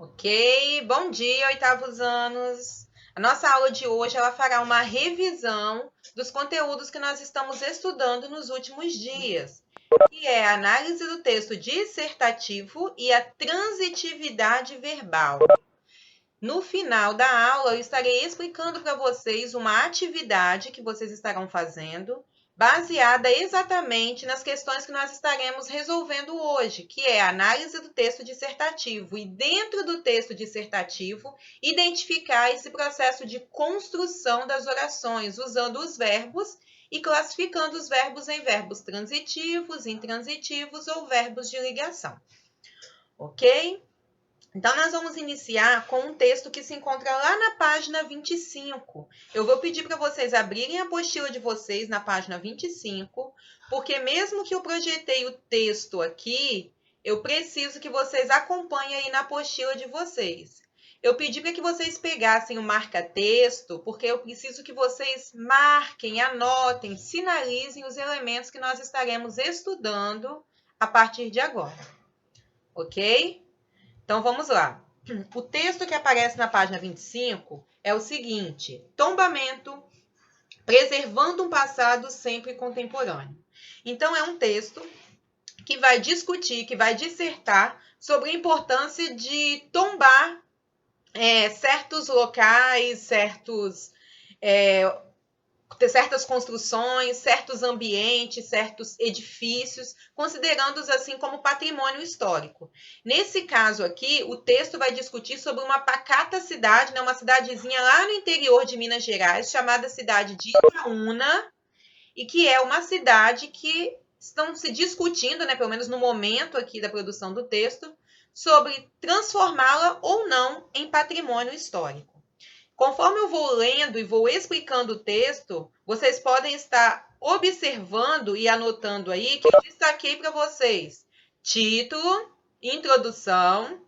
Ok, bom dia, oitavos anos. A nossa aula de hoje ela fará uma revisão dos conteúdos que nós estamos estudando nos últimos dias, que é a análise do texto dissertativo e a transitividade verbal. No final da aula, eu estarei explicando para vocês uma atividade que vocês estarão fazendo, baseada exatamente nas questões que nós estaremos resolvendo hoje, que é a análise do texto dissertativo e, dentro do texto dissertativo, identificar esse processo de construção das orações, usando os verbos e classificando os verbos em verbos transitivos, intransitivos ou verbos de ligação. Ok? Então, nós vamos iniciar com um texto que se encontra lá na página 25. Eu vou pedir para vocês abrirem a apostila de vocês na página 25, porque mesmo que eu projetei o texto aqui, eu preciso que vocês acompanhem aí na apostila de vocês. Eu pedi para que vocês pegassem o marca-texto, porque eu preciso que vocês marquem, anotem, sinalizem os elementos que nós estaremos estudando a partir de agora. Ok? Então, vamos lá. O texto que aparece na página 25 é o seguinte: tombamento, preservando um passado sempre contemporâneo. Então, é um texto que vai discutir, que vai dissertar sobre a importância de tombar certos locais, certas construções, certos ambientes, certos edifícios, considerando-os assim como patrimônio histórico. Nesse caso aqui, o texto vai discutir sobre uma pacata cidade, uma cidadezinha lá no interior de Minas Gerais, chamada cidade de Itaúna, e que é uma cidade que estão se discutindo, pelo menos no momento aqui da produção do texto, sobre transformá-la ou não em patrimônio histórico. Conforme eu vou lendo e vou explicando o texto, vocês podem estar observando e anotando aí que eu destaquei para vocês título, introdução,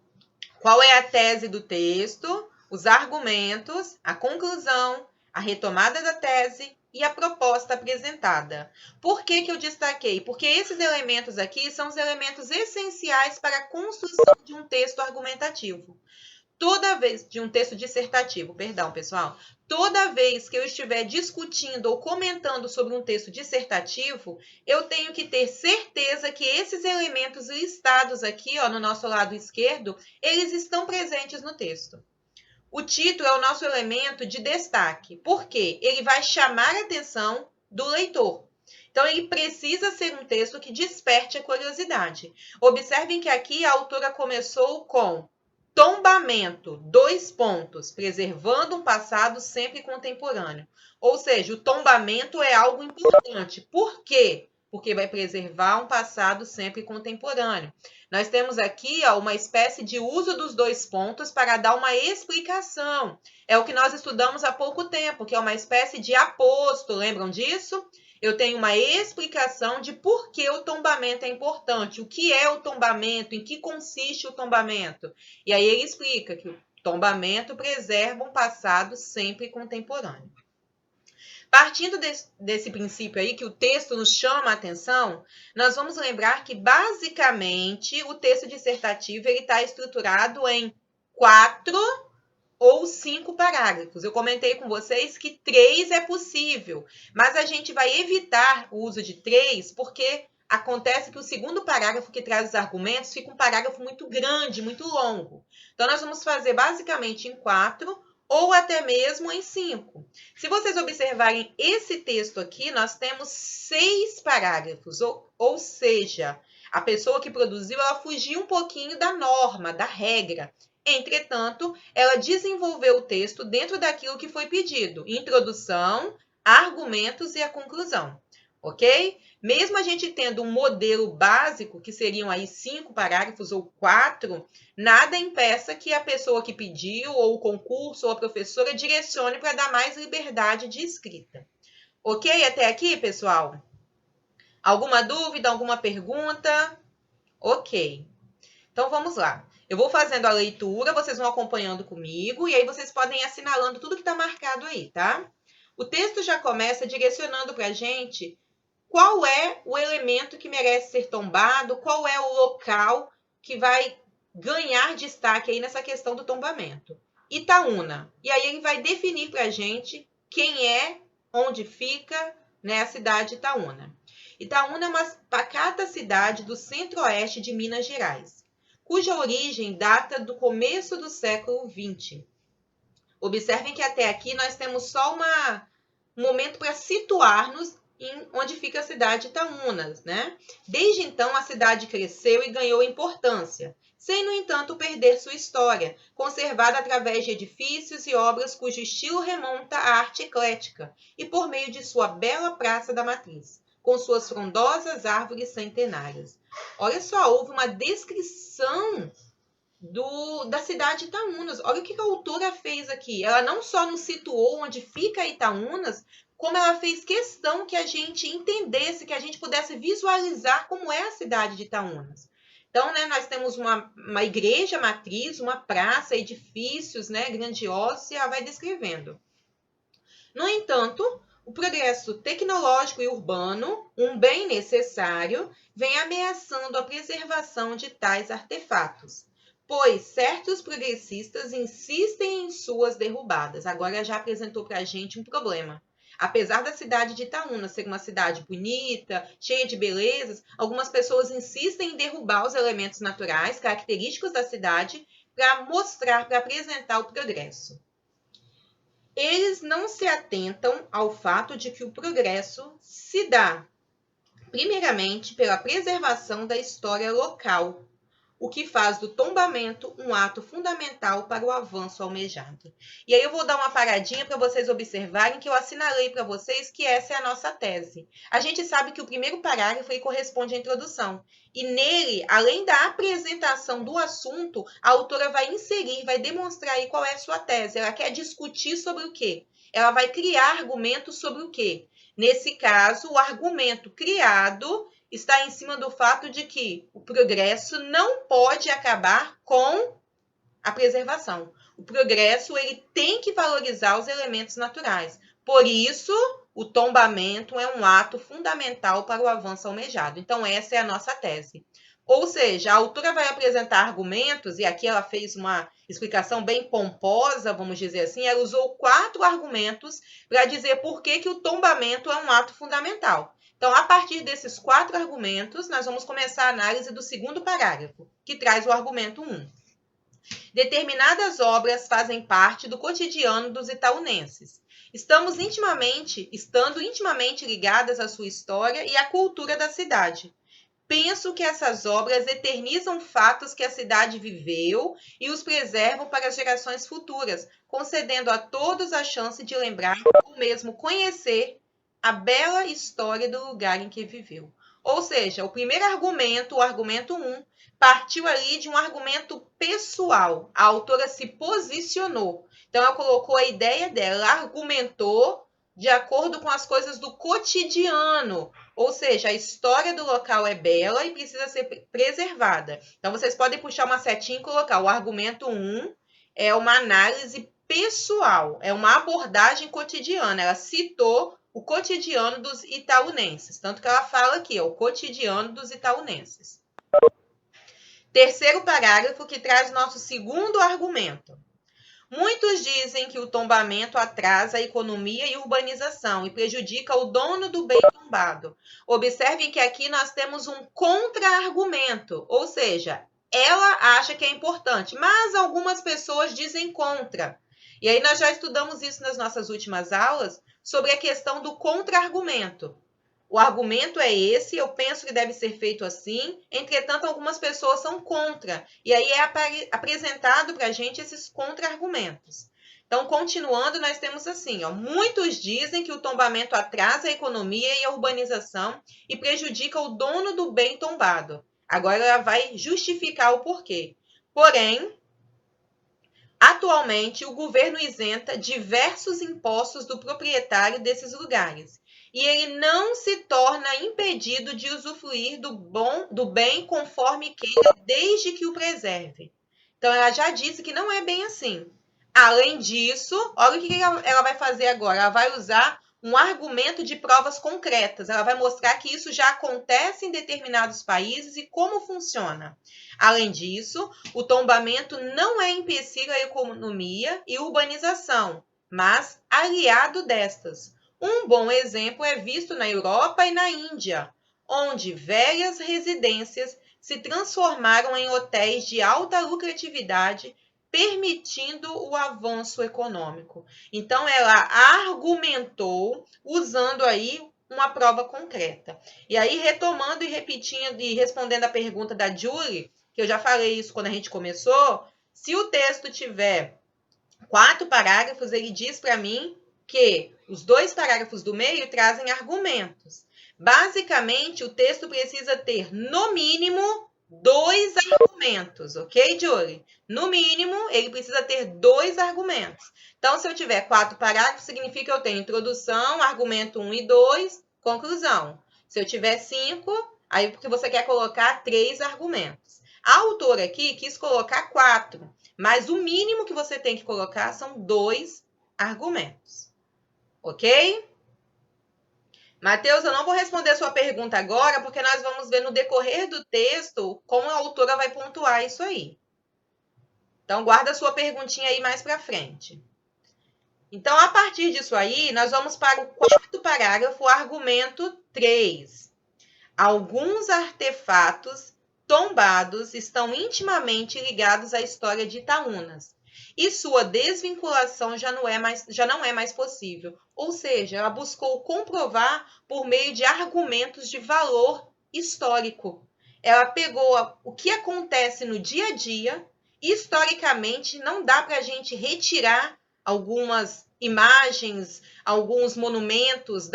qual é a tese do texto, os argumentos, a conclusão, a retomada da tese e a proposta apresentada. Por que eu destaquei? Porque esses elementos aqui são os elementos essenciais para a construção de um texto argumentativo. Toda vez, de um texto dissertativo, perdão, pessoal, toda vez que eu estiver discutindo ou comentando sobre um texto dissertativo, eu tenho que ter certeza que esses elementos listados aqui, no nosso lado esquerdo, eles estão presentes no texto. O título é o nosso elemento de destaque, porque ele vai chamar a atenção do leitor. Então, ele precisa ser um texto que desperte a curiosidade. Observem que aqui a autora começou com tombamento, 2 pontos, preservando um passado sempre contemporâneo. Ou seja, o tombamento é algo importante. Por quê? Porque vai preservar um passado sempre contemporâneo. Nós temos aqui uma espécie de uso dos 2 pontos para dar uma explicação. É o que nós estudamos há pouco tempo, que é uma espécie de aposto, lembram disso? Eu tenho uma explicação de por que o tombamento é importante, o que é o tombamento, em que consiste o tombamento. E aí ele explica que o tombamento preserva um passado sempre contemporâneo. Partindo desse princípio aí, que o texto nos chama a atenção, nós vamos lembrar que, basicamente, o texto dissertativo está estruturado em 4 ou 5 parágrafos. Eu comentei com vocês que 3 é possível, mas a gente vai evitar o uso de 3 porque acontece que o segundo parágrafo que traz os argumentos fica um parágrafo muito grande, muito longo. Então, nós vamos fazer basicamente em 4 ou até mesmo em 5. Se vocês observarem esse texto aqui, nós temos 6 parágrafos, ou seja, a pessoa que produziu, ela fugiu um pouquinho da norma, da regra. Entretanto, ela desenvolveu o texto dentro daquilo que foi pedido: introdução, argumentos e a conclusão, ok? Mesmo a gente tendo um modelo básico, que seriam aí 5 parágrafos ou 4, nada impeça que a pessoa que pediu, ou o concurso, ou a professora, direcione para dar mais liberdade de escrita. Ok até aqui, pessoal? Alguma dúvida, alguma pergunta? Ok. Então, vamos lá. Eu vou fazendo a leitura, vocês vão acompanhando comigo, e aí vocês podem ir assinalando tudo que está marcado aí, tá? O texto já começa direcionando para a gente qual é o elemento que merece ser tombado, qual é o local que vai ganhar destaque aí nessa questão do tombamento. Itaúna. E aí ele vai definir para a gente quem é, onde fica, né, a cidade de Itaúna. Itaúna é uma pacata cidade do centro-oeste de Minas Gerais, cuja origem data do começo do século XX. Observem que até aqui nós temos só um momento para situar-nos em onde fica a cidade de Itaúnas, né? Desde então, a cidade cresceu e ganhou importância, sem, no entanto, perder sua história, conservada através de edifícios e obras cujo estilo remonta à arte eclética e por meio de sua bela Praça da Matriz, com suas frondosas árvores centenárias. Olha só, houve uma descrição da cidade de Itaúnas. Olha o que a autora fez aqui. Ela não só nos situou onde fica Itaúnas, como ela fez questão que a gente entendesse, que a gente pudesse visualizar como é a cidade de Itaúnas. Então, né, nós temos uma igreja matriz, uma praça, edifícios, né, grandiosos, e ela vai descrevendo. No entanto, o progresso tecnológico e urbano, um bem necessário, vem ameaçando a preservação de tais artefatos, pois certos progressistas insistem em suas derrubadas. Agora já apresentou para a gente um problema. Apesar da cidade de Itaúna ser uma cidade bonita, cheia de belezas, algumas pessoas insistem em derrubar os elementos naturais, característicos da cidade, para mostrar, para apresentar o progresso. Eles não se atentam ao fato de que o progresso se dá, primeiramente, pela preservação da história local, o que faz do tombamento um ato fundamental para o avanço almejado. E aí eu vou dar uma paradinha para vocês observarem que eu assinalei para vocês que essa é a nossa tese. A gente sabe que o primeiro parágrafo corresponde à introdução. E nele, além da apresentação do assunto, a autora vai inserir, vai demonstrar aí qual é a sua tese. Ela quer discutir sobre o quê? Ela vai criar argumentos sobre o quê? Nesse caso, o argumento criado está em cima do fato de que o progresso não pode acabar com a preservação. O progresso ele tem que valorizar os elementos naturais. Por isso, o tombamento é um ato fundamental para o avanço almejado. Então, essa é a nossa tese. Ou seja, a autora vai apresentar argumentos, e aqui ela fez uma explicação bem pomposa, vamos dizer assim, ela usou 4 argumentos para dizer por que o tombamento é um ato fundamental. Então, a partir desses 4 argumentos, nós vamos começar a análise do segundo parágrafo, que traz o argumento 1. Determinadas obras fazem parte do cotidiano dos itaunenses, estando intimamente ligadas à sua história e à cultura da cidade. Penso que essas obras eternizam fatos que a cidade viveu e os preservam para as gerações futuras, concedendo a todos a chance de lembrar ou mesmo conhecer a bela história do lugar em que viveu. Ou seja, o primeiro argumento, o argumento 1, partiu ali de um argumento pessoal. A autora se posicionou. Então, ela colocou a ideia dela, ela argumentou de acordo com as coisas do cotidiano. Ou seja, a história do local é bela e precisa ser preservada. Então, vocês podem puxar uma setinha e colocar o argumento 1 é uma análise pessoal, é uma abordagem cotidiana. Ela citou o cotidiano dos itaunenses. Tanto que ela fala aqui, o cotidiano dos itaunenses. Terceiro parágrafo que traz nosso segundo argumento. Muitos dizem que o tombamento atrasa a economia e urbanização e prejudica o dono do bem tombado. Observem que aqui nós temos um contra-argumento, ou seja, ela acha que é importante, mas algumas pessoas dizem contra. E aí nós já estudamos isso nas nossas últimas aulas, sobre a questão do contra-argumento. O argumento é esse, eu penso que deve ser feito assim, entretanto, algumas pessoas são contra. E aí é apresentado para a gente esses contra-argumentos. Então, continuando, nós temos assim, muitos dizem que o tombamento atrasa a economia e a urbanização e prejudica o dono do bem tombado. Agora ela vai justificar o porquê. Porém, atualmente, o governo isenta diversos impostos do proprietário desses lugares e ele não se torna impedido de usufruir do bem conforme queira, desde que o preserve. Então, ela já disse que não é bem assim. Além disso, olha o que ela vai fazer agora. Ela vai usar um argumento de provas concretas. Ela vai mostrar que isso já acontece em determinados países e como funciona. Além disso, o tombamento não é empecilho à economia e urbanização, mas aliado destas. Um bom exemplo é visto na Europa e na Índia, onde velhas residências se transformaram em hotéis de alta lucratividade, permitindo o avanço econômico. Então, ela argumentou usando aí uma prova concreta. E aí, retomando e repetindo e respondendo a pergunta da Julie, que eu já falei isso quando a gente começou, se o texto tiver 4 parágrafos, ele diz para mim que os 2 parágrafos do meio trazem argumentos. Basicamente, o texto precisa ter, no mínimo, 2 argumentos, ok, Julie? No mínimo, ele precisa ter 2 argumentos. Então, se eu tiver 4 parágrafos, significa que eu tenho introdução, argumento 1 e 2, conclusão. Se eu tiver 5, aí porque você quer colocar 3 argumentos. A autora aqui quis colocar 4, mas o mínimo que você tem que colocar são 2 argumentos. Ok? Mateus, eu não vou responder a sua pergunta agora, porque nós vamos ver no decorrer do texto como a autora vai pontuar isso aí. Então, guarda a sua perguntinha aí mais para frente. Então, a partir disso aí, nós vamos para o 4º parágrafo, argumento 3. Alguns artefatos tombados estão intimamente ligados à história de Itaúnas, e sua desvinculação já não é mais possível. Ou seja, ela buscou comprovar por meio de argumentos de valor histórico. Ela pegou o que acontece no dia a dia, e historicamente não dá para a gente retirar algumas imagens, alguns monumentos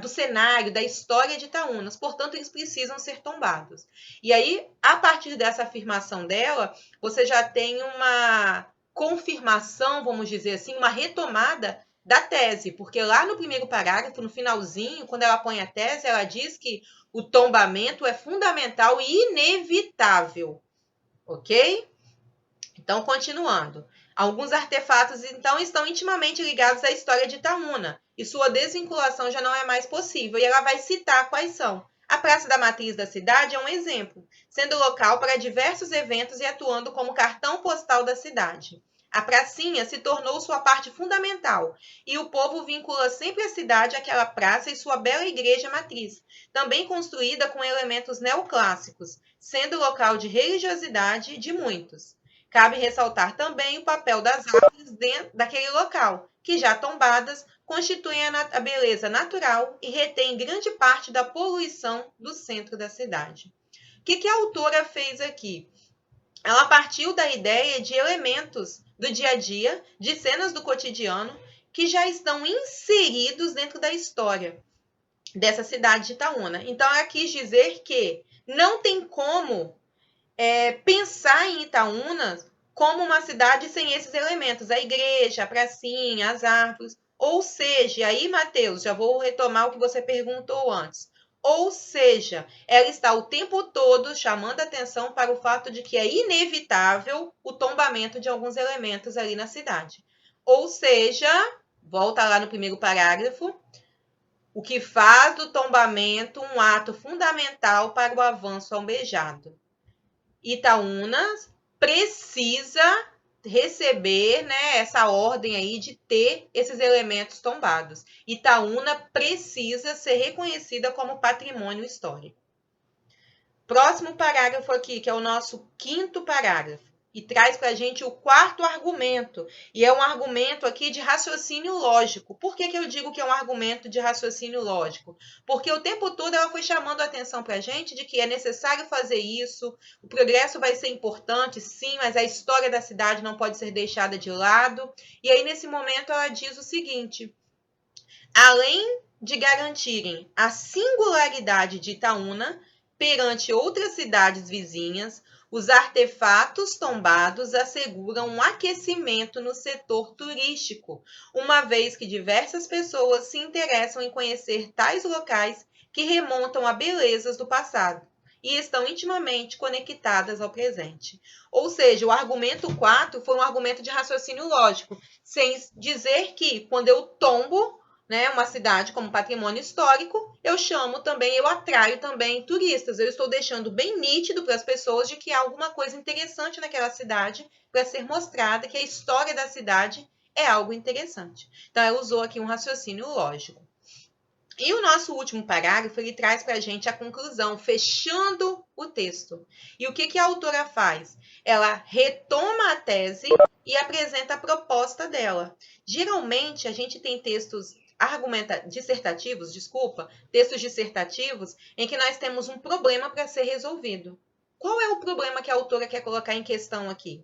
do cenário, da história de Itaúnas. Portanto, eles precisam ser tombados. E aí, a partir dessa afirmação dela, você já tem uma confirmação, vamos dizer assim, uma retomada da tese, porque lá no primeiro parágrafo, no finalzinho, quando ela põe a tese, ela diz que o tombamento é fundamental e inevitável, ok? Então, continuando. Alguns artefatos, então, estão intimamente ligados à história de Itaúna, e sua desvinculação já não é mais possível, e ela vai citar quais são. A Praça da Matriz da cidade é um exemplo, sendo local para diversos eventos e atuando como cartão postal da cidade. A pracinha se tornou sua parte fundamental, e o povo vincula sempre a cidade àquela praça e sua bela igreja matriz, também construída com elementos neoclássicos, sendo local de religiosidade de muitos. Cabe ressaltar também o papel das árvores dentro daquele local, que já tombadas, constituem a beleza natural e retêm grande parte da poluição do centro da cidade. O que a autora fez aqui? Ela partiu da ideia de elementos do dia a dia, de cenas do cotidiano, que já estão inseridos dentro da história dessa cidade de Itaúna. Então, ela quis dizer que não tem como pensar em Itaúna como uma cidade sem esses elementos, a igreja, a pracinha, as árvores. Ou seja, aí, Mateus, já vou retomar o que você perguntou antes. Ou seja, ela está o tempo todo chamando atenção para o fato de que é inevitável o tombamento de alguns elementos ali na cidade. Ou seja, volta lá no primeiro parágrafo, o que faz do tombamento um ato fundamental para o avanço almejado. Itaúna precisa receber, né, essa ordem aí de ter esses elementos tombados. Itaúna precisa ser reconhecida como patrimônio histórico. Próximo parágrafo aqui, que é o nosso 5º parágrafo, e traz para a gente o 4º argumento, e é um argumento aqui de raciocínio lógico. Por que eu digo que é um argumento de raciocínio lógico? Porque o tempo todo ela foi chamando a atenção para a gente de que é necessário fazer isso, o progresso vai ser importante, sim, mas a história da cidade não pode ser deixada de lado. E aí, nesse momento, ela diz o seguinte: além de garantirem a singularidade de Itaúna perante outras cidades vizinhas, os artefatos tombados asseguram um aquecimento no setor turístico, uma vez que diversas pessoas se interessam em conhecer tais locais que remontam a belezas do passado e estão intimamente conectadas ao presente. Ou seja, o argumento 4 foi um argumento de raciocínio lógico, sem dizer que, quando eu tombo, né, uma cidade como patrimônio histórico, eu atraio também turistas. Eu estou deixando bem nítido para as pessoas de que há alguma coisa interessante naquela cidade para ser mostrada, que a história da cidade é algo interessante. Então, ela usou aqui um raciocínio lógico. E o nosso último parágrafo, ele traz para a gente a conclusão, fechando o texto. E o que a autora faz? Ela retoma a tese e apresenta a proposta dela. Geralmente, a gente tem textos dissertativos, em que nós temos um problema para ser resolvido. Qual é o problema que a autora quer colocar em questão aqui?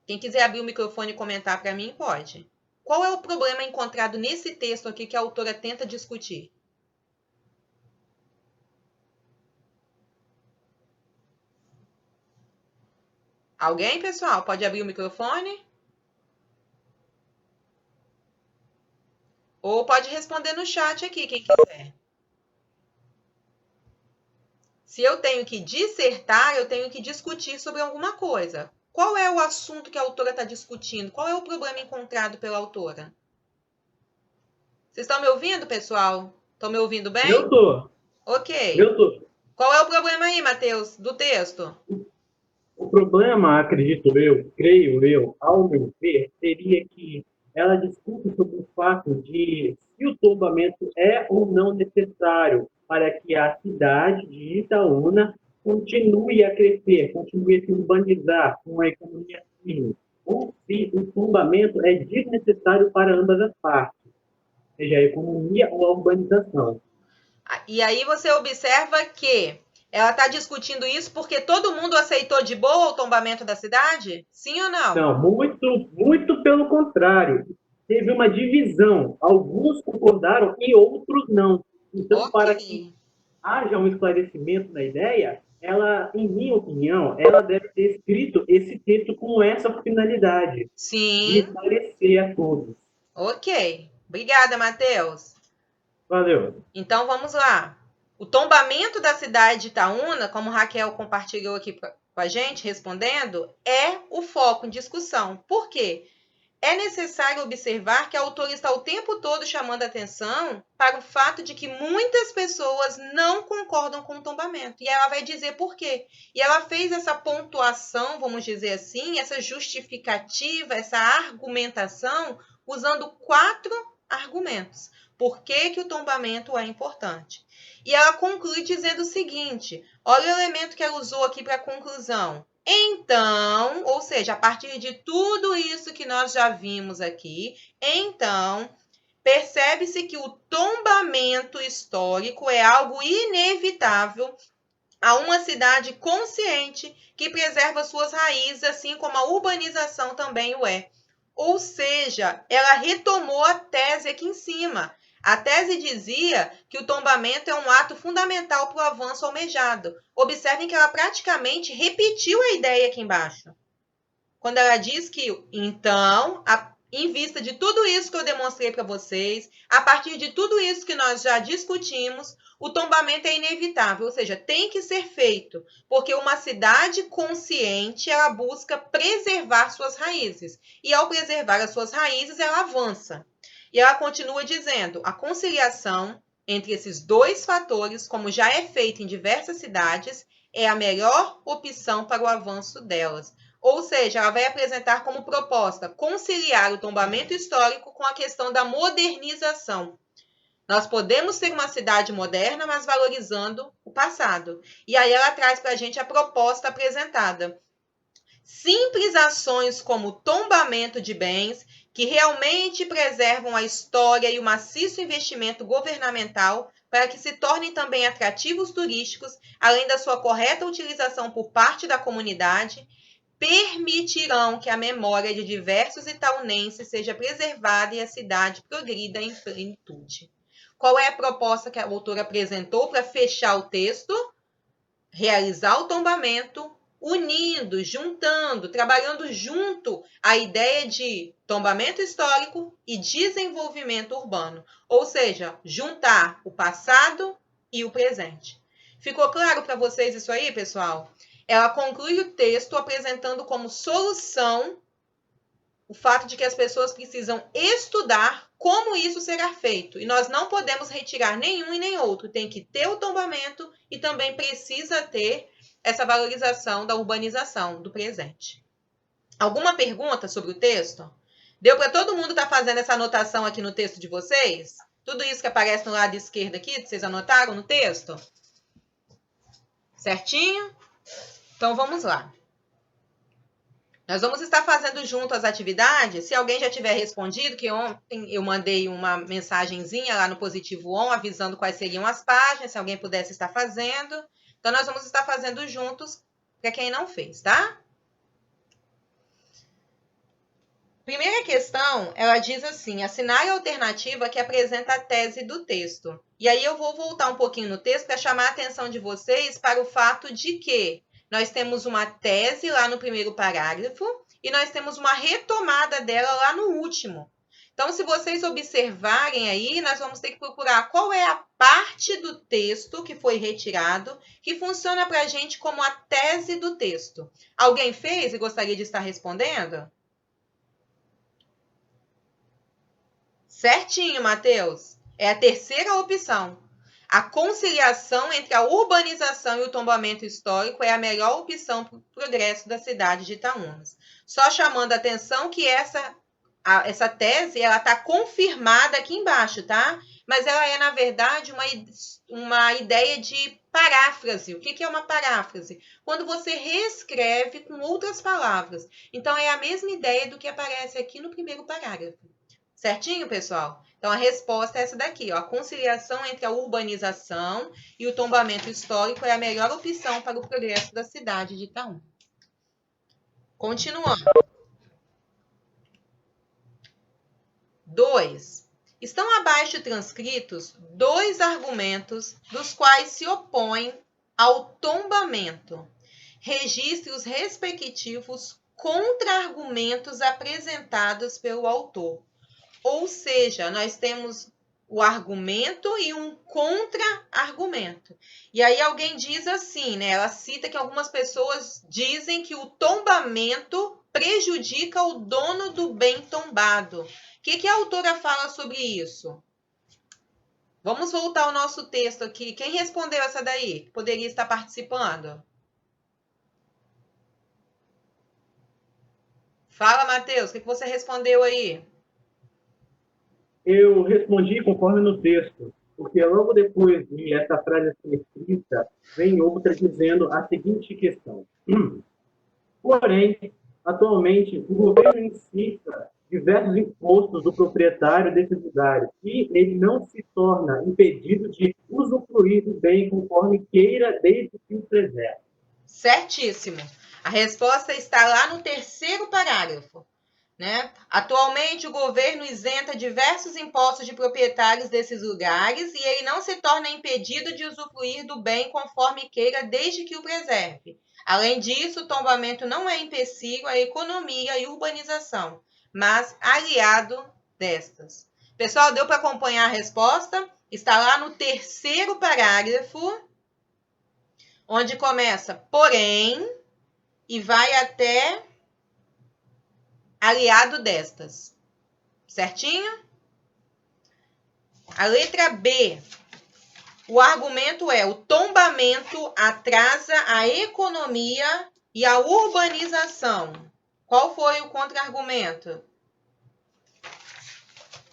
Quem quiser abrir o microfone e comentar para mim, pode. Qual é o problema encontrado nesse texto aqui que a autora tenta discutir? Alguém, pessoal? Pode abrir o microfone? Ou pode responder no chat aqui, quem quiser. Se eu tenho que dissertar, eu tenho que discutir sobre alguma coisa. Qual é o assunto que a autora está discutindo? Qual é o problema encontrado pela autora? Vocês estão me ouvindo, pessoal? Estão me ouvindo bem? Eu tô. Ok. Eu tô. Qual é o problema aí, Matheus, do texto? O problema, acredito eu, creio eu, ao meu ver, seria que ela discute sobre o fato de se o tombamento é ou não necessário para que a cidade de Itaúna continue a crescer, continue a se urbanizar com a economia firme, ou se o tombamento é desnecessário para ambas as partes, seja a economia ou a urbanização. E aí você observa que ela está discutindo isso porque todo mundo aceitou de boa o tombamento da cidade? Sim ou não? Não, muito pelo contrário. Teve uma divisão. Alguns concordaram e outros não. Então, para que haja um esclarecimento na ideia, ela, em minha opinião, ela deve ter escrito esse texto com essa finalidade. Sim. De esclarecer a todos. Ok. Obrigada, Matheus. Valeu. Então, vamos lá. O tombamento da cidade de Itaúna, como Raquel compartilhou aqui com a gente, respondendo, é o foco em discussão. Por quê? É necessário observar que a autora está o tempo todo chamando a atenção para o fato de que muitas pessoas não concordam com o tombamento. E ela vai dizer por quê. E ela fez essa pontuação, vamos dizer assim, essa justificativa, essa argumentação, usando 4 argumentos. Por que o tombamento é importante? E ela conclui dizendo o seguinte, olha o elemento que ela usou aqui para a conclusão. Então, ou seja, a partir de tudo isso que nós já vimos aqui, então, percebe-se que o tombamento histórico é algo inevitável a uma cidade consciente que preserva suas raízes, assim como a urbanização também o é. Ou seja, ela retomou a tese aqui em cima. A tese dizia que o tombamento é um ato fundamental para o avanço almejado. Observem que ela praticamente repetiu a ideia aqui embaixo. Quando ela diz que, então, em vista de tudo isso que eu demonstrei para vocês, a partir de tudo isso que nós já discutimos, o tombamento é inevitável, ou seja, tem que ser feito, porque uma cidade consciente, ela busca preservar suas raízes, e ao preservar as suas raízes, ela avança. E ela continua dizendo, a conciliação entre esses dois fatores, como já é feito em diversas cidades, é a melhor opção para o avanço delas. Ou seja, ela vai apresentar como proposta conciliar o tombamento histórico com a questão da modernização. Nós podemos ser uma cidade moderna, mas valorizando o passado. E aí ela traz para a gente a proposta apresentada. Simples ações como tombamento de bens, que realmente preservam a história e o maciço investimento governamental para que se tornem também atrativos turísticos, além da sua correta utilização por parte da comunidade, permitirão que a memória de diversos itaunenses seja preservada e a cidade progrida em plenitude. Qual é a proposta que a autora apresentou para fechar o texto? Realizar o tombamento, unindo, juntando, trabalhando junto a ideia de tombamento histórico e desenvolvimento urbano. Ou seja, juntar o passado e o presente. Ficou claro para vocês isso aí, pessoal? Ela conclui o texto apresentando como solução o fato de que as pessoas precisam estudar como isso será feito. E nós não podemos retirar nenhum e nem outro. Tem que ter o tombamento e também precisa ter essa valorização da urbanização do presente. Alguma pergunta sobre o texto? Deu para todo mundo estar fazendo essa anotação aqui no texto de vocês? Tudo isso que aparece no lado esquerdo aqui, vocês anotaram no texto? Certinho? Então, vamos lá. Nós vamos estar fazendo junto as atividades. Se alguém já tiver respondido, que ontem eu mandei uma mensagenzinha lá no Positivo On, avisando quais seriam as páginas, se alguém pudesse estar fazendo. Então, nós vamos estar fazendo juntos para quem não fez, tá? Primeira questão, ela diz assim, assinale a alternativa que apresenta a tese do texto. E aí eu vou voltar um pouquinho no texto para chamar a atenção de vocês para o fato de que nós temos uma tese lá no primeiro parágrafo e nós temos uma retomada dela lá no último. Então, se vocês observarem aí, nós vamos ter que procurar qual é a parte do texto que foi retirado, que funciona para a gente como a tese do texto. Alguém fez e gostaria de estar respondendo? Certinho, Matheus. É a terceira opção. A conciliação entre a urbanização e o tombamento histórico é a melhor opção para o progresso da cidade de Itaúnas. Só chamando a atenção que essa tese está confirmada aqui embaixo, tá? Mas ela é, na verdade, uma ideia de paráfrase. O que é uma paráfrase? Quando você reescreve com outras palavras. Então, é a mesma ideia do que aparece aqui no primeiro parágrafo. Certinho, pessoal? Então, a resposta é essa daqui, ó. A conciliação entre a urbanização e o tombamento histórico é a melhor opção para o progresso da cidade de Itaúna. Continuando. 2. Estão abaixo transcritos 2 argumentos dos quais se opõem ao tombamento. Registre os respectivos contra-argumentos apresentados pelo autor. Ou seja, nós temos o argumento e um contra-argumento. E aí alguém diz assim, né? Ela cita que algumas pessoas dizem que o tombamento prejudica o dono do bem tombado. O que a autora fala sobre isso? Vamos voltar ao nosso texto aqui. Quem respondeu essa daí? Poderia estar participando? Fala, Matheus, o que você respondeu aí? Eu respondi conforme no texto, porque logo depois de essa frase ser escrita, vem outra dizendo a seguinte questão. Porém, atualmente, o governo incita diversos impostos do proprietário desses lugares e ele não se torna impedido de usufruir do bem conforme queira, desde que o preserve. Certíssimo. A resposta está lá no terceiro parágrafo. Né? Atualmente, o governo isenta diversos impostos de proprietários desses lugares e ele não se torna impedido de usufruir do bem conforme queira, desde que o preserve. Além disso, o tombamento não é empecilho à economia e urbanização, mas aliado destas. Pessoal, deu para acompanhar a resposta? Está lá no terceiro parágrafo, onde começa porém e vai até aliado destas. Certinho? A letra B. O argumento é: o tombamento atrasa a economia e a urbanização. Qual foi o contra-argumento?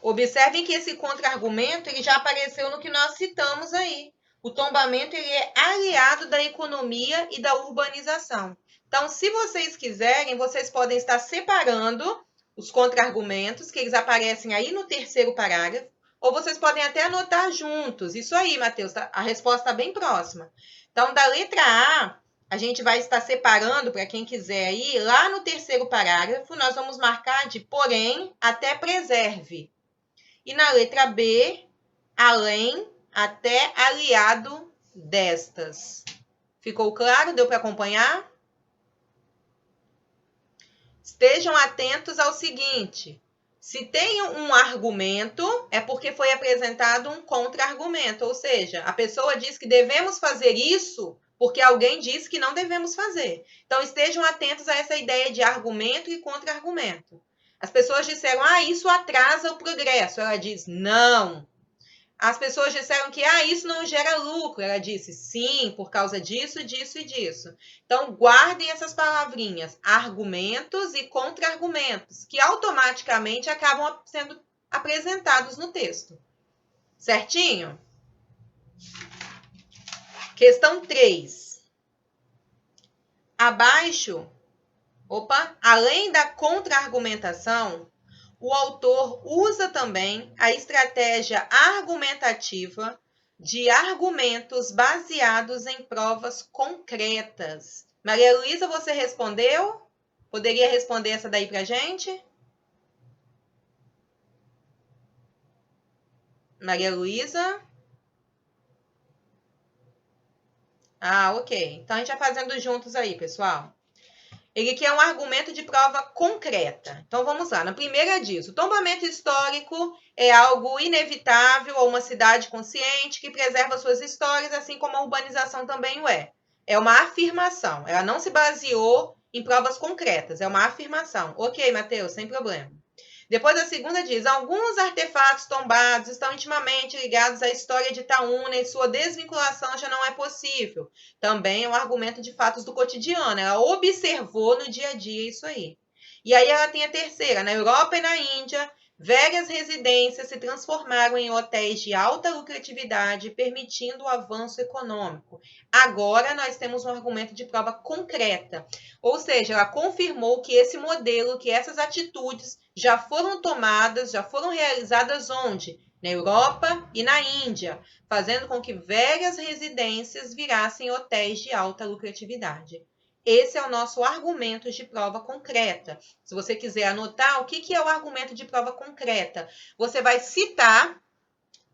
Observem que esse contra-argumento ele já apareceu no que nós citamos aí. O tombamento ele é aliado da economia e da urbanização. Então, se vocês quiserem, vocês podem estar separando os contra-argumentos, que eles aparecem aí no terceiro parágrafo, ou vocês podem até anotar juntos. Isso aí, Matheus, a resposta está bem próxima. Então, da letra A, a gente vai estar separando, para quem quiser aí, lá no terceiro parágrafo, nós vamos marcar de porém até preserve. E na letra B, além até aliado destas. Ficou claro? Deu para acompanhar? Estejam atentos ao seguinte: se tem um argumento, é porque foi apresentado um contra-argumento, ou seja, a pessoa diz que devemos fazer isso porque alguém disse que não devemos fazer. Então, estejam atentos a essa ideia de argumento e contra-argumento. As pessoas disseram, isso atrasa o progresso. Ela diz, não. As pessoas disseram que isso não gera lucro. Ela disse, sim, por causa disso, disso e disso. Então, guardem essas palavrinhas, argumentos e contra-argumentos, que automaticamente acabam sendo apresentados no texto. Certinho? Questão 3. Abaixo, além da contra-argumentação, o autor usa também a estratégia argumentativa de argumentos baseados em provas concretas. Maria Luísa, você respondeu? Poderia responder essa daí pra gente? Maria Luísa? Ok. Então, a gente vai fazendo juntos aí, pessoal. Ele quer um argumento de prova concreta. Então, vamos lá. Na primeira diz, o tombamento histórico é algo inevitável a uma cidade consciente que preserva suas histórias, assim como a urbanização também o é. É uma afirmação. Ela não se baseou em provas concretas. É uma afirmação. Ok, Matheus, sem problema. Depois a segunda diz, alguns artefatos tombados estão intimamente ligados à história de Itaúna e sua desvinculação já não é possível. Também é um argumento de fatos do cotidiano. Ela observou no dia a dia isso aí. E aí ela tem a terceira. Na Europa e na Índia, velhas residências se transformaram em hotéis de alta lucratividade, permitindo o avanço econômico. Agora nós temos um argumento de prova concreta. Ou seja, ela confirmou que esse modelo, que essas atitudes já foram tomadas, já foram realizadas onde? Na Europa e na Índia, fazendo com que velhas residências virassem hotéis de alta lucratividade. Esse é o nosso argumento de prova concreta. Se você quiser anotar, o que é o argumento de prova concreta? Você vai citar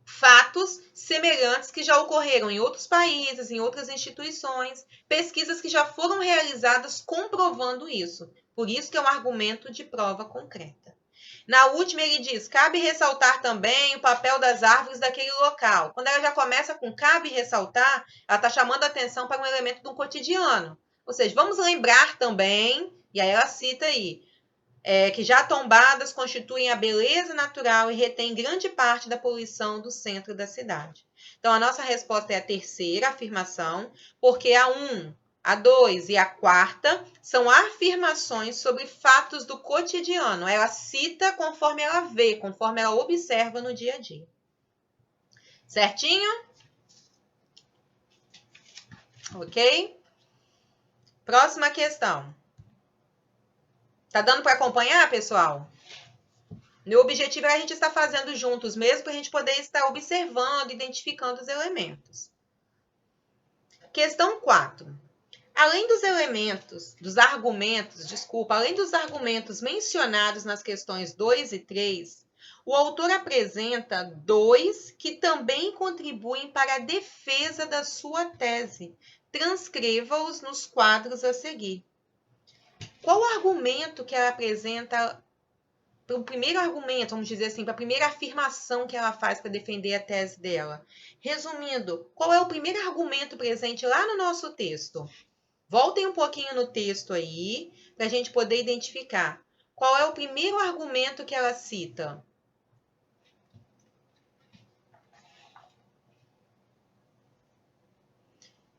fatos semelhantes que já ocorreram em outros países, em outras instituições, pesquisas que já foram realizadas comprovando isso. Por isso que é um argumento de prova concreta. Na última, ele diz, cabe ressaltar também o papel das árvores daquele local. Quando ela já começa com cabe ressaltar, ela está chamando a atenção para um elemento do cotidiano. Ou seja, vamos lembrar também, e aí ela cita aí, que já tombadas constituem a beleza natural e retém grande parte da poluição do centro da cidade. Então, a nossa resposta é a terceira afirmação, porque a 1, a 2 e a quarta são afirmações sobre fatos do cotidiano. Ela cita conforme ela vê, conforme ela observa no dia a dia. Certinho? Ok? Próxima questão. Tá dando para acompanhar, pessoal? Meu objetivo é a gente estar fazendo juntos mesmo, para a gente poder estar observando, identificando os elementos. Questão 4. Além dos argumentos mencionados nas questões 2 e 3, o autor apresenta 2 que também contribuem para a defesa da sua tese. Transcreva-os nos quadros a seguir. Qual o argumento que ela apresenta para o primeiro argumento, vamos dizer assim, para a primeira afirmação que ela faz para defender a tese dela? Resumindo, qual é o primeiro argumento presente lá no nosso texto? Voltem um pouquinho no texto aí, para a gente poder identificar. Qual é o primeiro argumento que ela cita?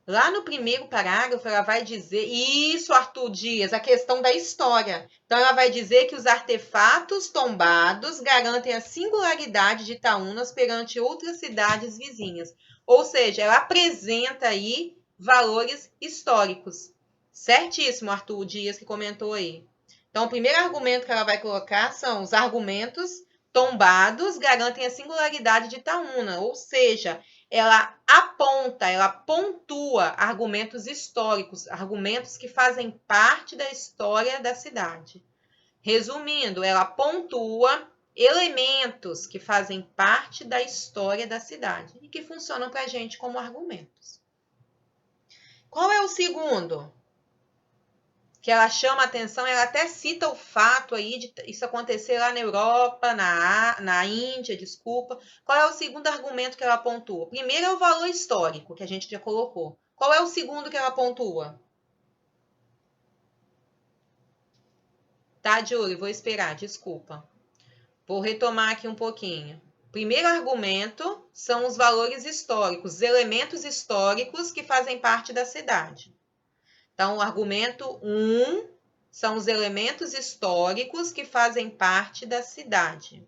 Lá no primeiro parágrafo, ela vai dizer... Isso, Arthur Dias, a questão da história. Então, ela vai dizer que os artefatos tombados garantem a singularidade de Itaúnas perante outras cidades vizinhas. Ou seja, ela apresenta aí valores históricos. Certíssimo, Arthur Dias, que comentou aí. Então, o primeiro argumento que ela vai colocar são os argumentos tombados garantem a singularidade de Itaúna. Ou seja, ela aponta, ela pontua argumentos históricos, argumentos que fazem parte da história da cidade. Resumindo, ela pontua elementos que fazem parte da história da cidade e que funcionam para a gente como argumentos. Qual é o segundo? Que ela chama a atenção, ela até cita o fato aí de isso acontecer lá na Europa, na Índia, desculpa. Qual é o segundo argumento que ela pontua? Primeiro é o valor histórico, que a gente já colocou. Qual é o segundo que ela pontua? Tá, Júlio? Vou esperar, desculpa. Vou retomar aqui um pouquinho. Primeiro argumento são os valores históricos, os elementos históricos que fazem parte da cidade. Então, o argumento 1 são os elementos históricos que fazem parte da cidade.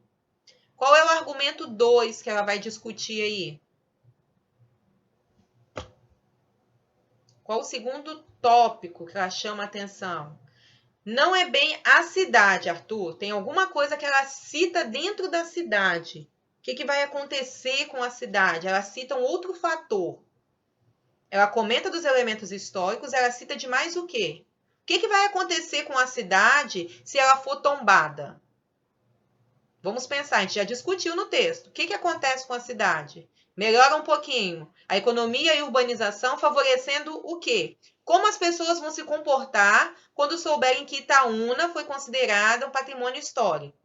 Qual é o argumento 2 que ela vai discutir aí? Qual o segundo tópico que ela chama a atenção? Não é bem a cidade, Arthur. Tem alguma coisa que ela cita dentro da cidade. O que vai acontecer com a cidade? Ela cita um outro fator. Ela comenta dos elementos históricos, ela cita de mais o quê? O que vai acontecer com a cidade se ela for tombada? Vamos pensar, a gente já discutiu no texto. O que acontece com a cidade? Melhora um pouquinho. A economia e a urbanização favorecendo o quê? Como as pessoas vão se comportar quando souberem que Itaúna foi considerada um patrimônio histórico?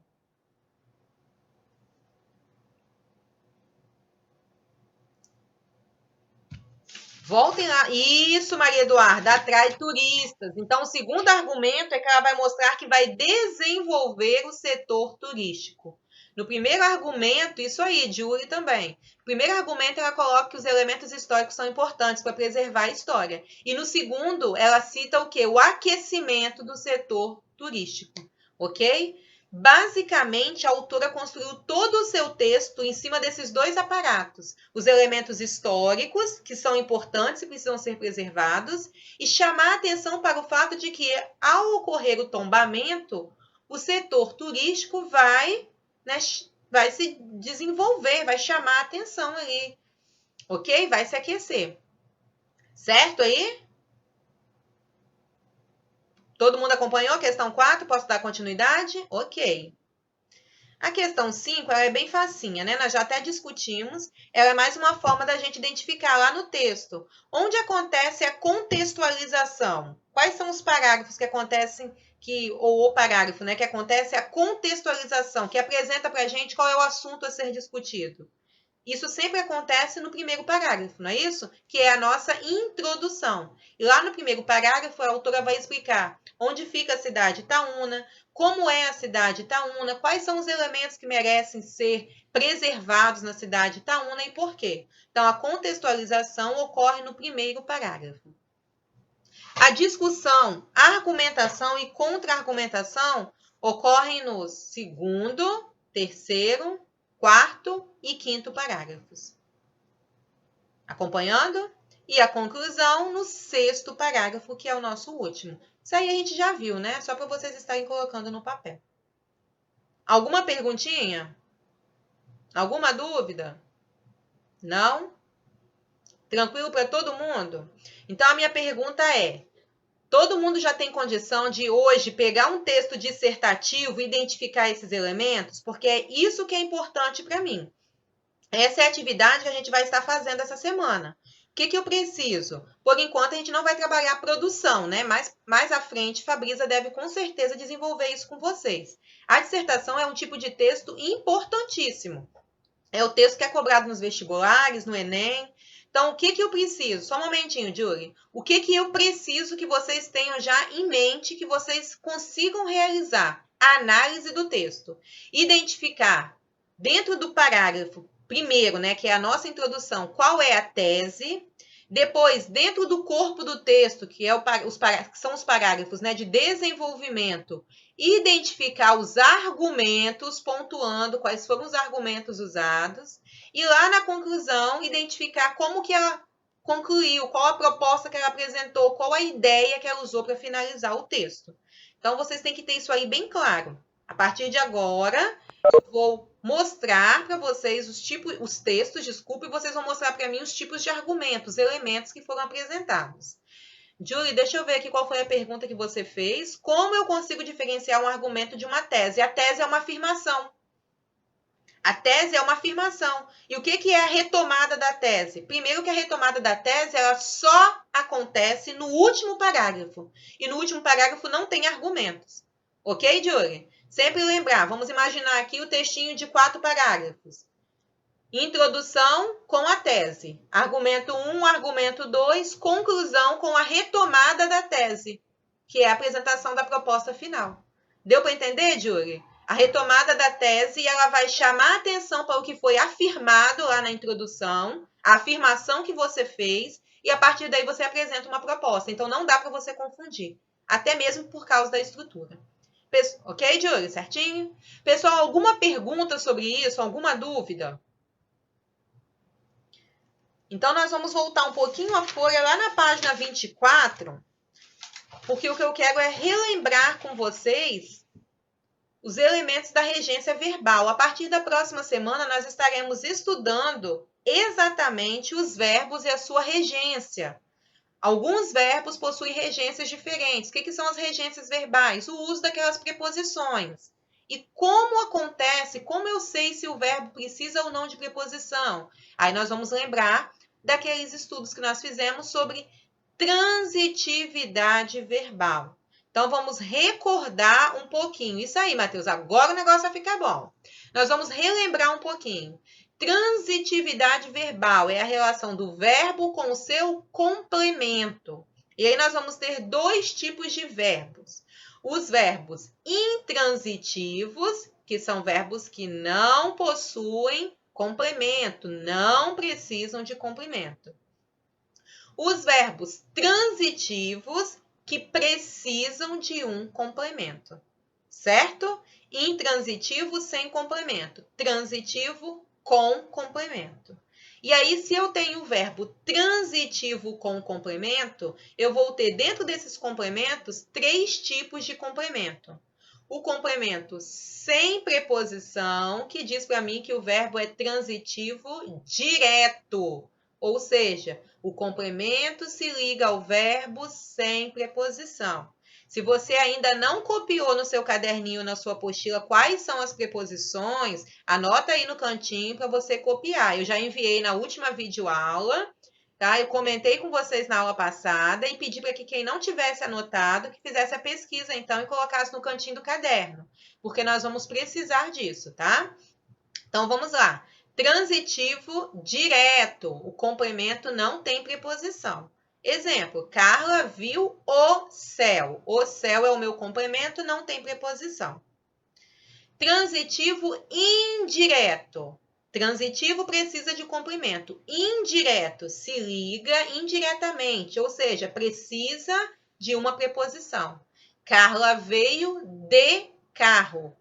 Voltem lá. Isso, Maria Eduarda, atrai turistas. Então, o segundo argumento é que ela vai mostrar que vai desenvolver o setor turístico. No primeiro argumento, isso aí, Júlia também. No primeiro argumento, ela coloca que os elementos históricos são importantes para preservar a história. E no segundo, ela cita o quê? O aquecimento do setor turístico. Ok? Basicamente, a autora construiu todo o seu texto em cima desses dois aparatos. Os elementos históricos, que são importantes e precisam ser preservados, e chamar a atenção para o fato de que, ao ocorrer o tombamento, o setor turístico vai se desenvolver, vai chamar a atenção ali, ok? Vai se aquecer. Certo aí? Todo mundo acompanhou a questão 4? Posso dar continuidade? Ok. A questão 5, ela é bem facinha, né? Nós já até discutimos. Ela é mais uma forma da gente identificar lá no texto. Onde acontece a contextualização? Quais são os parágrafos que acontecem, ou o parágrafo, né? Que acontece a contextualização, que apresenta para a gente qual é o assunto a ser discutido. Isso sempre acontece no primeiro parágrafo, não é isso? Que é a nossa introdução. E lá no primeiro parágrafo, a autora vai explicar onde fica a cidade Itaúna, como é a cidade Itaúna, quais são os elementos que merecem ser preservados na cidade Itaúna e por quê. Então, a contextualização ocorre no primeiro parágrafo. A discussão, argumentação e contra-argumentação ocorrem no segundo, terceiro, quarto e quinto parágrafos. Acompanhando? E a conclusão no sexto parágrafo, que é o nosso último. Isso aí a gente já viu, né? Só para vocês estarem colocando no papel. Alguma perguntinha? Alguma dúvida? Não? Tranquilo para todo mundo? Então, a minha pergunta é: todo mundo já tem condição de hoje pegar um texto dissertativo e identificar esses elementos? Porque é isso que é importante para mim. Essa é a atividade que a gente vai estar fazendo essa semana. O que eu preciso? Por enquanto, a gente não vai trabalhar a produção, né? Mas mais à frente, Fabrisa deve com certeza desenvolver isso com vocês. A dissertação é um tipo de texto importantíssimo. É o texto que é cobrado nos vestibulares, no Enem. Então, o que eu preciso? Só um momentinho, Julie. O que eu preciso que vocês tenham já em mente, que vocês consigam realizar? A análise do texto. Identificar, dentro do parágrafo primeiro, né, que é a nossa introdução, qual é a tese. Depois, dentro do corpo do texto, que são os parágrafos, né, de desenvolvimento, identificar os argumentos, pontuando quais foram os argumentos usados. E lá na conclusão, identificar como que ela concluiu, qual a proposta que ela apresentou, qual a ideia que ela usou para finalizar o texto. Então, vocês têm que ter isso aí bem claro. A partir de agora, eu vou mostrar para vocês os textos, e vocês vão mostrar para mim os tipos de argumentos, elementos que foram apresentados. Julie, deixa eu ver aqui qual foi a pergunta que você fez. Como eu consigo diferenciar um argumento de uma tese? A tese é uma afirmação. A tese é uma afirmação. E o que é a retomada da tese? Primeiro que a retomada da tese, ela só acontece no último parágrafo. E no último parágrafo não tem argumentos. Ok, Julie? Sempre lembrar, vamos imaginar aqui o textinho de 4 parágrafos. Introdução com a tese. Argumento 1, argumento 2, conclusão com a retomada da tese, que é a apresentação da proposta final. Deu para entender, Julie? A retomada da tese, ela vai chamar a atenção para o que foi afirmado lá na introdução, a afirmação que você fez, e a partir daí você apresenta uma proposta. Então, não dá para você confundir, até mesmo por causa da estrutura. Ok, Julie? Certinho? Pessoal, alguma pergunta sobre isso? Alguma dúvida? Então, nós vamos voltar um pouquinho a folha lá na página 24, porque o que eu quero é relembrar com vocês os elementos da regência verbal. A partir da próxima semana, nós estaremos estudando exatamente os verbos e a sua regência. Alguns verbos possuem regências diferentes. O que são as regências verbais? O uso daquelas preposições. E como acontece, como eu sei se o verbo precisa ou não de preposição? Aí nós vamos lembrar daqueles estudos que nós fizemos sobre transitividade verbal. Então, vamos recordar um pouquinho. Isso aí, Matheus, agora o negócio vai ficar bom. Nós vamos relembrar um pouquinho. Transitividade verbal é a relação do verbo com o seu complemento. E aí nós vamos ter dois tipos de verbos. Os verbos intransitivos, que são verbos que não possuem complemento, não precisam de complemento. Os verbos transitivos, que precisam de um complemento, certo? Intransitivo sem complemento, transitivo com complemento. E aí, se eu tenho o verbo transitivo com complemento, eu vou ter dentro desses complementos 3 tipos de complemento. O complemento sem preposição, que diz para mim que o verbo é transitivo direto, ou seja, o complemento se liga ao verbo sem preposição. Se você ainda não copiou no seu caderninho, na sua apostila, quais são as preposições, anota aí no cantinho para você copiar. Eu já enviei na última videoaula, tá? Eu comentei com vocês na aula passada e pedi para que quem não tivesse anotado, que fizesse a pesquisa, então, e colocasse no cantinho do caderno, porque nós vamos precisar disso, tá? Então, vamos lá. Transitivo direto. O complemento não tem preposição. Exemplo, Carla viu o céu. O céu é o meu complemento, não tem preposição. Transitivo indireto. Transitivo precisa de complemento. Indireto se liga indiretamente, ou seja, precisa de uma preposição. Carla veio de carro.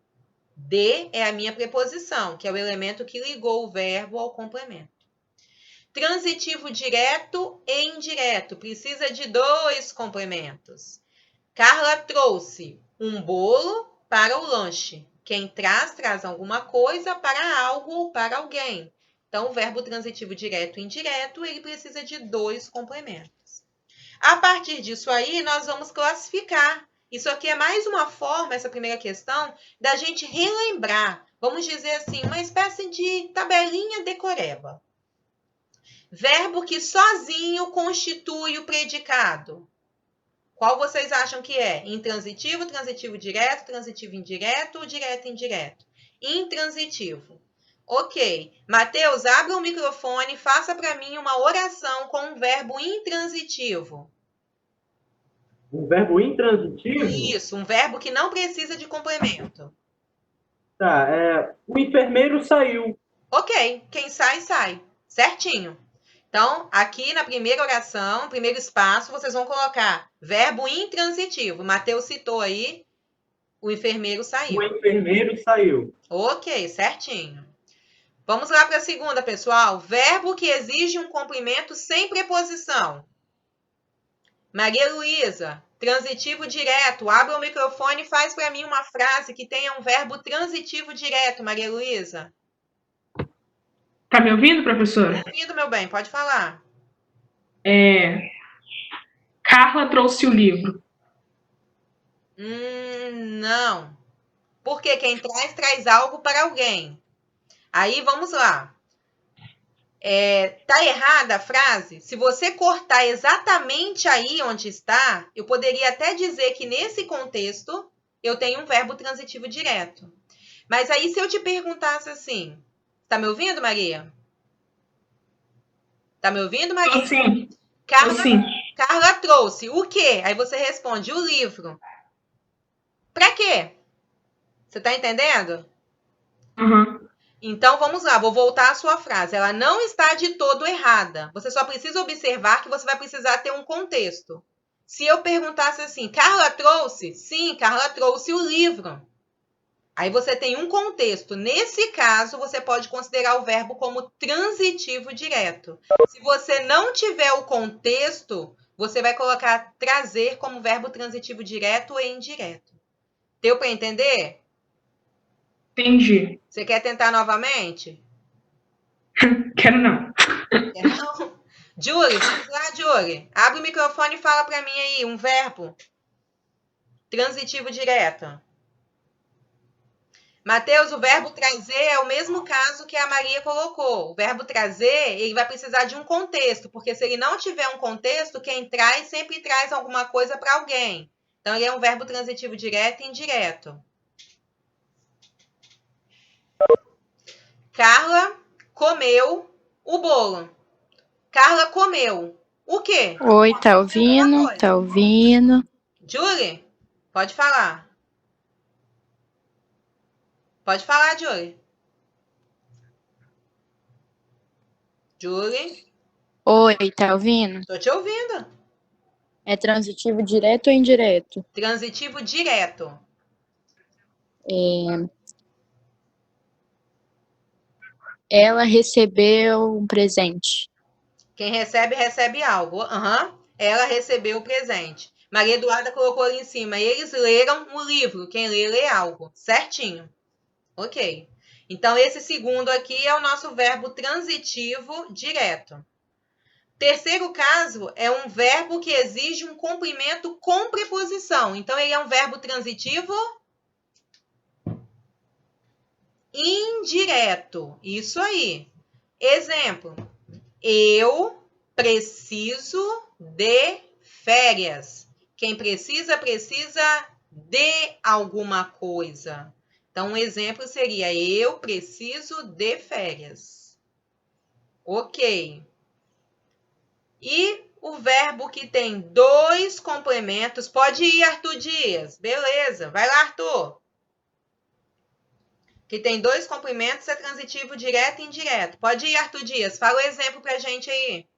De é a minha preposição, que é o elemento que ligou o verbo ao complemento. Transitivo direto e indireto. Precisa de 2 complementos. Carla trouxe um bolo para o lanche. Quem traz alguma coisa para algo ou para alguém. Então, o verbo transitivo direto e indireto, ele precisa de 2 complementos. A partir disso aí, nós vamos classificar. Isso aqui é mais uma forma, essa primeira questão, da gente relembrar, vamos dizer assim, uma espécie de tabelinha decoreba. Verbo que sozinho constitui o predicado. Qual vocês acham que é? Intransitivo, transitivo direto, transitivo indireto ou direto indireto? Intransitivo. Ok. Matheus, abra o microfone e faça para mim uma oração com um verbo intransitivo. Um verbo intransitivo? Isso, um verbo que não precisa de complemento. Tá, o enfermeiro saiu. Ok, quem sai, sai. Certinho. Então, aqui na primeira oração, primeiro espaço, vocês vão colocar verbo intransitivo. Matheus citou aí, o enfermeiro saiu. O enfermeiro saiu. Ok, certinho. Vamos lá para a segunda, pessoal. Verbo que exige um complemento sem preposição. Maria Luísa, transitivo direto. Abre o microfone e faz para mim uma frase que tenha um verbo transitivo direto, Maria Luísa. Tá me ouvindo, professora? Tô ouvindo, meu bem, pode falar. Carla trouxe o livro. Não. Porque quem traz algo para alguém. Aí, vamos lá. Tá errada a frase? Se você cortar exatamente aí onde está, eu poderia até dizer que nesse contexto eu tenho um verbo transitivo direto. Mas aí se eu te perguntasse assim, tá me ouvindo, Maria? Tá me ouvindo, Maria? Tô sim. Carla trouxe o quê? Aí você responde, o livro. Para quê? Você está entendendo? Uhum. Então, vamos lá, vou voltar à sua frase. Ela não está de todo errada. Você só precisa observar que você vai precisar ter um contexto. Se eu perguntasse assim, Carla trouxe? Sim, Carla trouxe o livro. Aí você tem um contexto. Nesse caso, você pode considerar o verbo como transitivo direto. Se você não tiver o contexto, você vai colocar trazer como verbo transitivo direto e indireto. Deu para entender? Entendi. Você quer tentar novamente? Quero não. Não? Julie, vamos lá, Julie. Abre o microfone e fala para mim aí um verbo transitivo direto. Mateus, o verbo trazer é o mesmo caso que a Maria colocou. O verbo trazer, ele vai precisar de um contexto, porque se ele não tiver um contexto, quem traz sempre traz alguma coisa para alguém. Então, ele é um verbo transitivo direto e indireto. Carla comeu o bolo. Carla comeu o quê? Oi, tá ouvindo? Tá ouvindo? Julie, pode falar. Pode falar, Julie. Julie, Oi, tá ouvindo? tô te ouvindo. É transitivo direto ou indireto? Transitivo direto. Ela recebeu um presente. Quem recebe, recebe algo. Ela recebeu o presente. Maria Eduarda colocou ali em cima. Eles leram o livro. Quem lê algo. Certinho. Ok. Então, esse segundo aqui é o nosso verbo transitivo direto. Terceiro caso é um verbo que exige um complemento com preposição. Então, ele é um verbo transitivo indireto. Isso aí. Exemplo. Eu preciso de férias. Quem precisa, precisa de alguma coisa. Então, um exemplo seria: eu preciso de férias. Ok. E o verbo que tem dois complementos. Pode ir, Arthur Dias. Beleza. Vai lá, Arthur. Que tem dois complementos é transitivo direto e indireto. Pode ir, Arthur Dias. Fala o exemplo pra gente aí.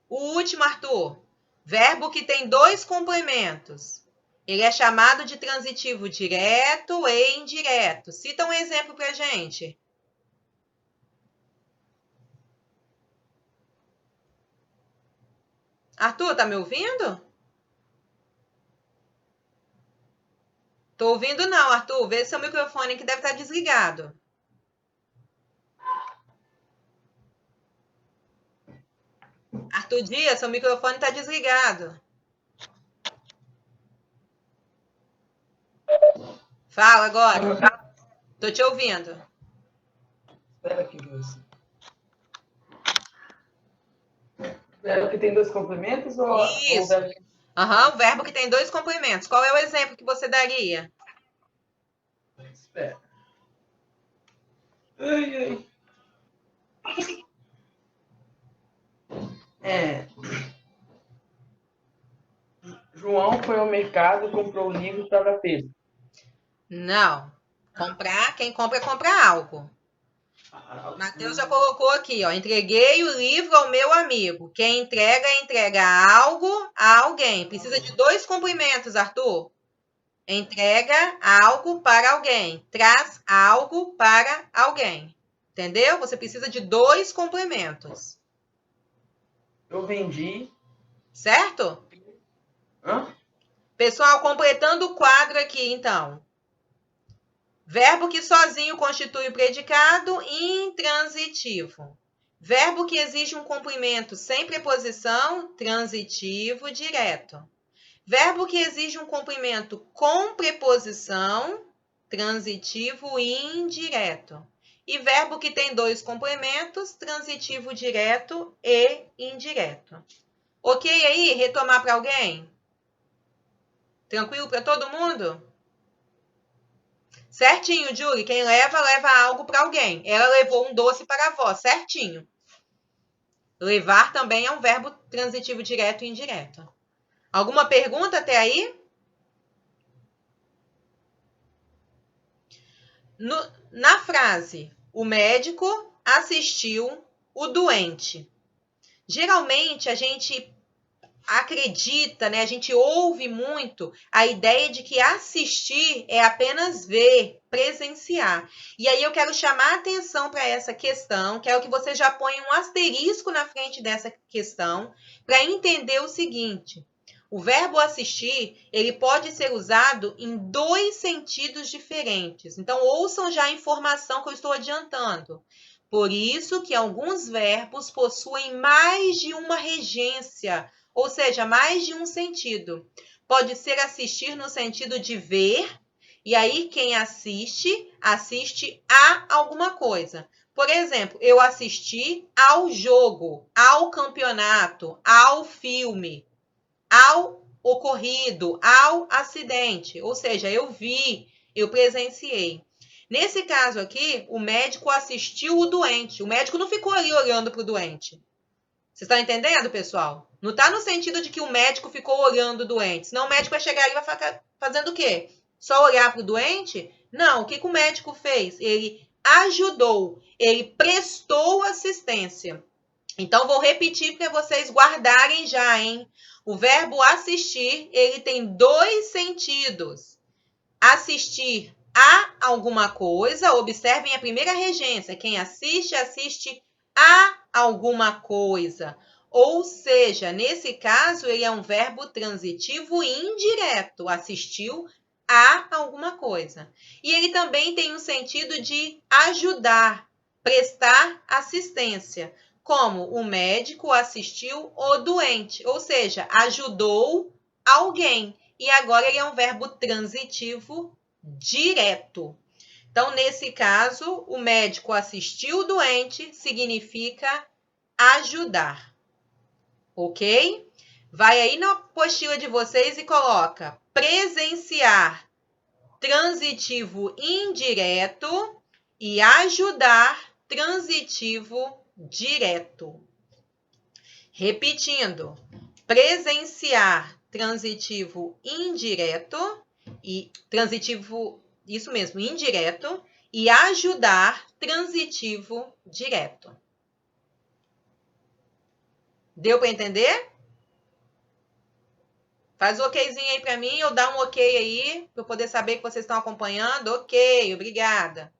O último, Arthur. Verbo que tem dois complementos. Ele é chamado de transitivo direto e indireto. Cita um exemplo pra gente. Arthur, tá me ouvindo? Tô ouvindo não, Arthur. Vê seu microfone que deve estar desligado. Arthur Dias, seu microfone está desligado. Fala agora. Tô te ouvindo. Espera aqui, Deus. Verbo que tem dois complementos ou Isso. verbo que... O verbo que tem dois complementos. Qual é o exemplo que você daria? Espera. Ai, ai. João foi ao mercado e comprou o livro para Pedro. Não. Comprar, quem compra, compra algo. Mateus já colocou aqui, ó. Entreguei o livro ao meu amigo. Quem entrega, entrega algo a alguém. Precisa de dois complementos, Arthur. Entrega algo para alguém. Traz algo para alguém. Entendeu? Você precisa de dois complementos. Eu vendi. Certo? Hã? Pessoal, completando o quadro aqui, então. Verbo que sozinho constitui o predicado intransitivo. Verbo que exige um complemento sem preposição, transitivo direto. Verbo que exige um complemento com preposição, transitivo indireto. E verbo que tem dois complementos, transitivo direto e indireto. Ok aí? Retomar para alguém? Tranquilo para todo mundo? Certinho, Julie. Quem leva, leva algo para alguém. Ela levou um doce para a avó. Certinho. Levar também é um verbo transitivo direto e indireto. Alguma pergunta até aí? Na frase, o médico assistiu o doente. Geralmente, a gente acredita, né? A gente ouve muito a ideia de que assistir é apenas ver, presenciar. E aí eu quero chamar a atenção para essa questão, quero que você já ponha um asterisco na frente dessa questão, para entender o seguinte: o verbo assistir, ele pode ser usado em dois sentidos diferentes. Então, ouçam já a informação que eu estou adiantando. Por isso que alguns verbos possuem mais de uma regência, ou seja, mais de um sentido. Pode ser assistir no sentido de ver, e aí quem assiste, assiste a alguma coisa. Por exemplo, eu assisti ao jogo, ao campeonato, ao filme, ao ocorrido, ao acidente. Ou seja, eu vi, eu presenciei. Nesse caso aqui, o médico assistiu o doente. O médico não ficou ali olhando para o doente. Vocês estão entendendo, pessoal? Não está no sentido de que o médico ficou olhando o doente. Senão o médico vai chegar ali e vai ficar fazendo o quê? Só olhar para o doente? Não. O que o médico fez? Ele ajudou. Ele prestou assistência. Então, vou repetir para vocês guardarem já, hein? O verbo assistir, ele tem dois sentidos. Assistir a alguma coisa. Observem a primeira regência. Quem assiste, assiste a alguma coisa. Ou seja, nesse caso, ele é um verbo transitivo indireto. Assistiu a alguma coisa. E ele também tem um sentido de ajudar, prestar assistência. Como o médico assistiu o doente. Ou seja, ajudou alguém. E agora ele é um verbo transitivo direto. Então, nesse caso, o médico assistiu o doente significa ajudar. Ok? Vai aí na apostila de vocês e coloca presenciar, transitivo indireto, e ajudar, transitivo direto. Repetindo, presenciar, transitivo indireto, e transitivo, isso mesmo, indireto, e ajudar, transitivo direto. Deu para entender? Faz o okzinho aí para mim, ou dá um ok aí, para eu poder saber que vocês estão acompanhando. Ok, obrigada.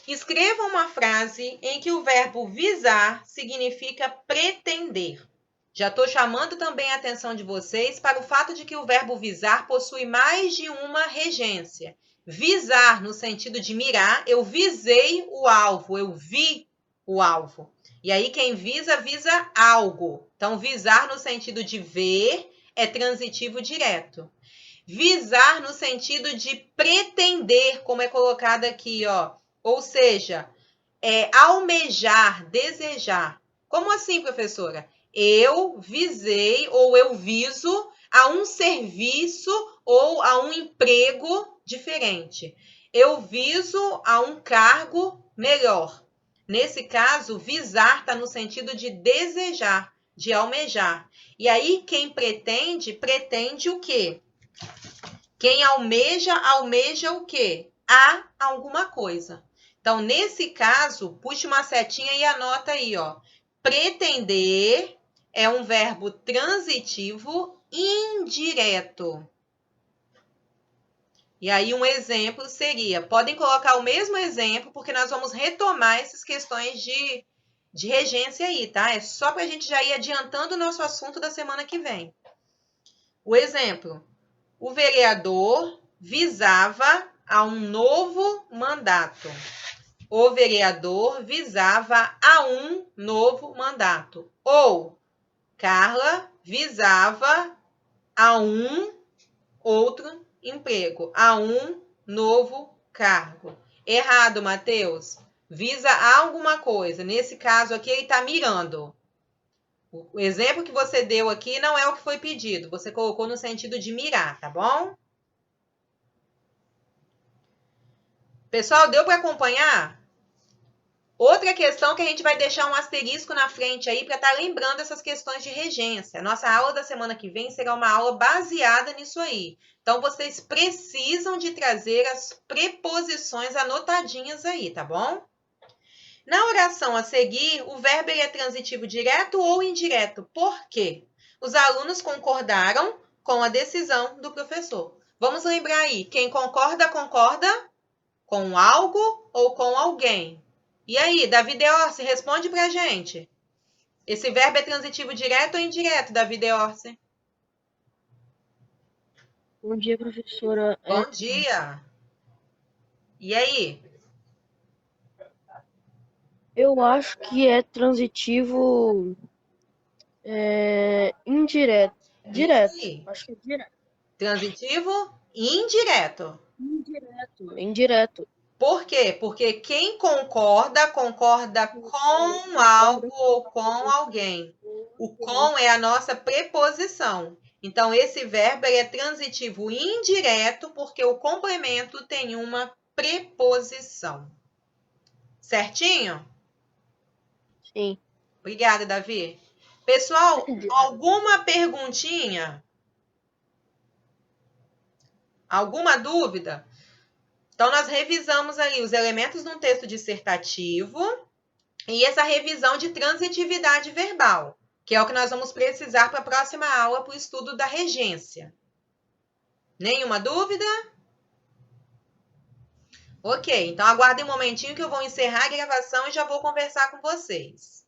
Escreva uma frase em que o verbo visar significa pretender. Já estou chamando também a atenção de vocês para o fato de que o verbo visar possui mais de uma regência. Visar no sentido de mirar, eu visei o alvo, eu vi o alvo. E aí quem visa, visa algo. Então, visar no sentido de ver é transitivo direto. Visar no sentido de pretender, como é colocado aqui, ó. Ou seja, almejar, desejar. Como assim, professora? Eu visei ou eu viso a um serviço ou a um emprego diferente. Eu viso a um cargo melhor. Nesse caso, visar está no sentido de desejar, de almejar. E aí, quem pretende, pretende o quê? Quem almeja, almeja o quê? A alguma coisa. Então, nesse caso, puxe uma setinha e anota aí, ó. Pretender é um verbo transitivo indireto. E aí, um exemplo seria... Podem colocar o mesmo exemplo, porque nós vamos retomar essas questões de regência aí, tá? É só para a gente já ir adiantando o nosso assunto da semana que vem. O exemplo... O vereador visava a um novo mandato. O vereador visava a um novo mandato. Ou Carla visava a um outro emprego, a um novo cargo. Errado, Matheus. Visa alguma coisa. Nesse caso aqui, ele está mirando. O exemplo que você deu aqui não é o que foi pedido. Você colocou no sentido de mirar, tá bom? Pessoal, deu para acompanhar? Outra questão que a gente vai deixar um asterisco na frente aí para estar lembrando essas questões de regência. Nossa aula da semana que vem será uma aula baseada nisso aí. Então, vocês precisam de trazer as preposições anotadinhas aí, tá bom? Na oração a seguir, o verbo ele é transitivo direto ou indireto. Por quê? Os alunos concordaram com a decisão do professor. Vamos lembrar aí, quem concorda, concorda com algo ou com alguém. E aí, Davi Deorce, responde pra gente. Esse verbo é transitivo direto ou indireto, Davi Deorce? Bom dia, professora. Bom dia. E aí? Eu acho que é transitivo indireto. Direto. Isso aí. Acho que é direto. Transitivo indireto. Indireto. Por quê? Porque quem concorda, concorda com algo ou com alguém. O com é a nossa preposição. Então, esse verbo é transitivo indireto porque o complemento tem uma preposição. Certinho? Sim. Obrigada, Davi. Pessoal, alguma perguntinha? Alguma dúvida? Então, nós revisamos aí os elementos de um texto dissertativo e essa revisão de transitividade verbal, que é o que nós vamos precisar para a próxima aula para o estudo da regência. Nenhuma dúvida? Ok, então aguardem um momentinho que eu vou encerrar a gravação e já vou conversar com vocês.